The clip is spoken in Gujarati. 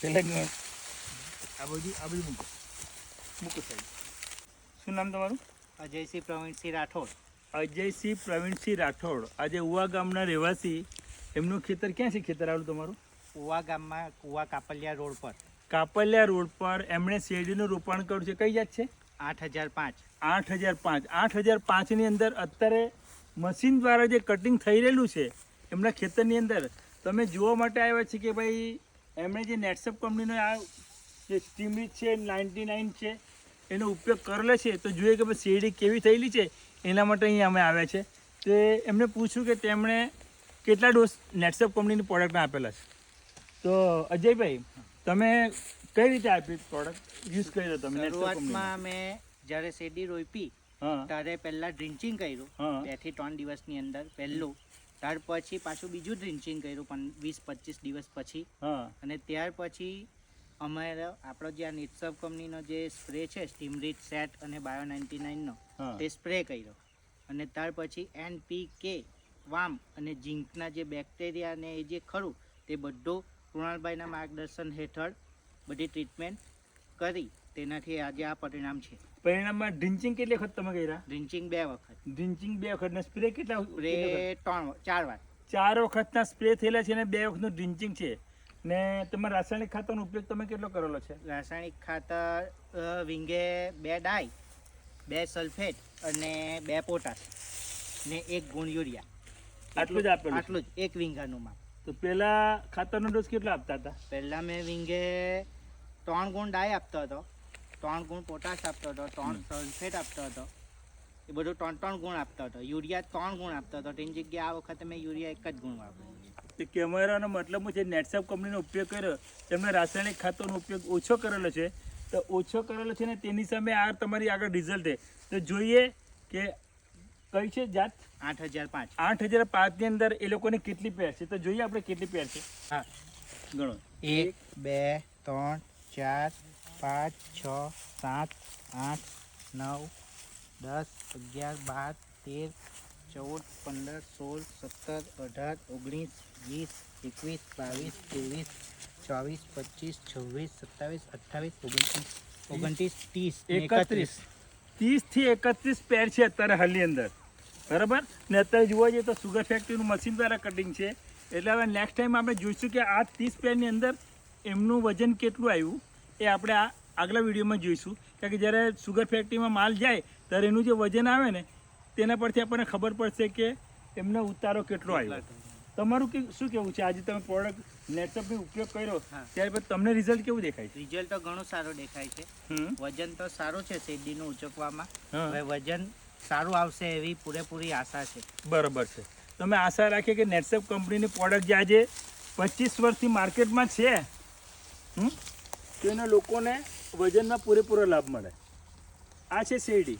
પેલા આ બધું મૂકો સાહેબ. શું નામ તમારું? અજયસિંહ પ્રવીણસિંહ રાઠોડ. અજયસિંહ પ્રવીણસિંહ રાઠોડ. આજે ઉવા ગામના રહેવાસી. એમનું ખેતર ક્યાં છે? ખેતર આવેલું તમારું કુવા ગામમાં, કુવા કાપલિયા રોડ પર. કાપલિયા રોડ પર એમણે શેરડીનું રોપાણ કર્યું છે. કઈ જાત છે? 8005. 8005. 8005ની અંદર અત્યારે મશીન દ્વારા જે કટિંગ થઈ રહેલું છે એમના ખેતરની અંદર તમે જોવા માટે આવ્યા છે કે ભાઈ એમણે જે નેટસપ કંપનીનો આ જે સ્ટીમરીચ છે 99 છે એનો ઉપયોગ કરેલો છે. તો જોઈએ કે ભાઈ શેરડી કેવી થયેલી છે, એના માટે અહીં અમે આવ્યા છે. તે એમને પૂછ્યું કે તેમણે કેટલા ડોઝ નેટસપ કંપનીની પ્રોડક્ટના આપેલા છે. તો અજયભાઈ, તમે કઈ રીતે આપી પ્રોડક્ટ યુઝ કર્યો તમે? શરૂઆતમાં મેં જ્યારે શેરડી રોપી ત્યારે પહેલા ડ્રિન્ચિંગ કર્યું 2 થી 3 દિવસની અંદર પહેલું. ત્યાર પછી પાછું બીજું ડ્રિન્ચિંગ કર્યું 20-25 દિવસ પછી. અને ત્યાર પછી અમારે આપણો જે આ નેટસપ કંપનીનો જે સ્પ્રે છે સ્ટીમરીચ સેટ અને બાયો 99નો તે સ્પ્રે કર્યો. અને ત્યાર પછી NPK વામ અને ઝીંકના જે બેક્ટેરિયા ને એ જે ખરું તે બધું કૃણાલભાઈના માર્ગદર્શન હેઠળ બધી ટ્રીટમેન્ટ કરી. તેનાથી આજે આ પરિણામ છે. પરિણામમાં ડ્રિન્ચિંગ કેટલી વખત તમે કર્યા? ડ્રિન્ચિંગ 2 વખત. ડ્રિન્ચિંગ 2 વખત ને સ્પ્રે કેટલા? સ્પ્રે 4 વાર. 4 વખતના સ્પ્રે થયેલા છે અને 2 વખતનું ડ્રિન્ચિંગ છે. ને તમારા રાસાયણિક ખાતરનો ઉપયોગ તમે કેટલો કરેલો છે? રાસાયણિક ખાતર વિંગે 2 ડાઈ, 2 સલ્ફેટ અને 2 પોટાશ ને 1 ગુણ યુરિયા. આટલું જ આપેલું? આટલું જ, 1 વીંગાનું માપ. તો પેલા ખાતરનો ડોઝ કેટલો આપતા હતા? પહેલા મેં વિંગે 3 ગુણ ડાઈ આપતો હતો, 3 ગુણ પોટાશ આપતો હતો, 3 સલ્ફેટ આપતો હતો. એ બધું 3 ગુણ આપતો હતો. યુરિયા 3 ગુણ આપતો હતો. તેની જગ્યાએ આ વખતે મેં યુરિયા 1 જ ગુણ વાપર્યો. તે કેમેરાનો મતલબ છે નેટસપ કંપનીનો ઉપયોગ કર્યો, તેમણે રાસાયણિક ખાતરનો ઉપયોગ ઓછો કરેલો છે. તો ઓછો કરેલો છે ને તેની સામે આ તમારી આગળ રિઝલ્ટ છે. તો જોઈએ કે કઈ છે જાત? 8005. 8005ની અંદર એ લોકોની કેટલી પેર છે? તો જોઈએ આપણે કેટલી પેર છે. હા, ગણો. 1 2 3 4 5 6 7 8 9 10 11 12 13 14 15 16 17 18 19 20 21 22 23 24 25 26 27 28 29 30 30 થી 31 પેર છે અત્યારે હાલની અંદર, બરાબર ને? અત્યારે જોવા જઈએ તો સુગર ફેક્ટરીનું મશીન દ્વારા કટિંગ છે. એટલે હવે નેક્સ્ટ ટાઈમ આપણે જોઈશું કે આ 30 પેરની અંદર એમનું વજન કેટલું આવ્યું એ આપણે આ આગલા વિડીયોમાં જોઈશું. કારણ કે જ્યારે સુગર ફેક્ટરીમાં માલ જાય ત્યારે એનું જે વજન આવે ને તેના પરથી આપણને ખબર પડશે કે એમનો ઉતારો કેટલો આવ્યો. તમારું શું કહેવું છે? આજે તમે પ્રોડક્ટ નેટસપનો ઉપયોગ કર્યો ત્યાર પછી તમને રિઝલ્ટ કેવું દેખાય છે? રિઝલ્ટ તો ઘણું સારું દેખાય છે. વજન તો સારું છે શેરડીનું ઉચકવામાં. હવે વજન સારું આવશે એવી પૂરેપૂરી આશા છે. બરાબર છે. તમે આશા રાખીએ કે નેટસપ કંપનીની પ્રોડક્ટ જે આજે 25 વર્ષથી માર્કેટમાં છે તો એના લોકોને વજનમાં પૂરેપૂરો લાભ મળે. આ છે શેરડી.